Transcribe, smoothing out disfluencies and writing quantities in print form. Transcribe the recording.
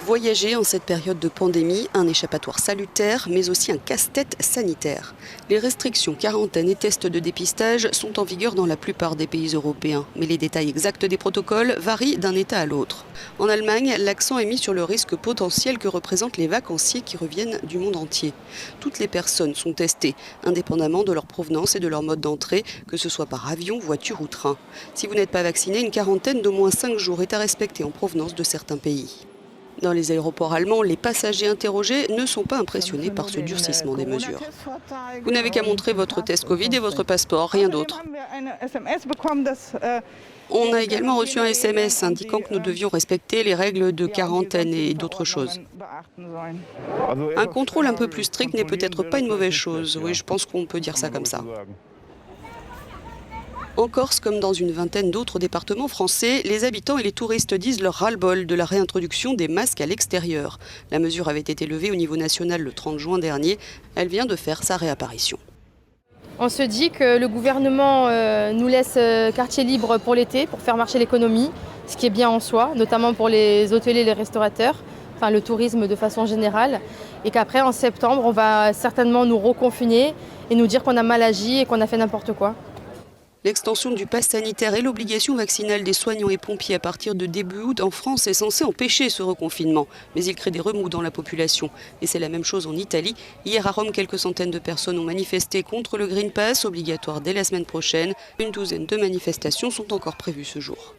Voyager en cette période de pandémie, un échappatoire salutaire, mais aussi un casse-tête sanitaire. Les restrictions, quarantaine et tests de dépistage sont en vigueur dans la plupart des pays européens, mais les détails exacts des protocoles varient d'un État à l'autre. En Allemagne, l'accent est mis sur le risque potentiel que représentent les vacanciers qui reviennent du monde entier. Toutes les personnes sont testées, indépendamment de leur provenance et de leur mode d'entrée, que ce soit par avion, voiture ou train. Si vous n'êtes pas vacciné, une quarantaine d'au moins 5 jours est à respecter en provenance de certains pays. Dans les aéroports allemands, les passagers interrogés ne sont pas impressionnés par ce durcissement des mesures. Vous n'avez qu'à montrer votre test Covid et votre passeport, rien d'autre. On a également reçu un SMS indiquant que nous devions respecter les règles de quarantaine et d'autres choses. Un contrôle un peu plus strict n'est peut-être pas une mauvaise chose. Oui, je pense qu'on peut dire ça comme ça. En Corse, comme dans une vingtaine d'autres départements français, les habitants et les touristes disent leur ras-le-bol de la réintroduction des masques à l'extérieur. La mesure avait été levée au niveau national le 30 juin dernier. Elle vient de faire sa réapparition. On se dit que le gouvernement nous laisse quartier libre pour l'été, pour faire marcher l'économie, ce qui est bien en soi, notamment pour les hôteliers et les restaurateurs, enfin le tourisme de façon générale, et qu'après en septembre, on va certainement nous reconfiner et nous dire qu'on a mal agi et qu'on a fait n'importe quoi. L'extension du pass sanitaire et l'obligation vaccinale des soignants et pompiers à partir de début août en France est censée empêcher ce reconfinement. Mais il crée des remous dans la population. Et c'est la même chose en Italie. Hier à Rome, quelques centaines de personnes ont manifesté contre le Green Pass, obligatoire dès la semaine prochaine. Une douzaine de manifestations sont encore prévues ce jour.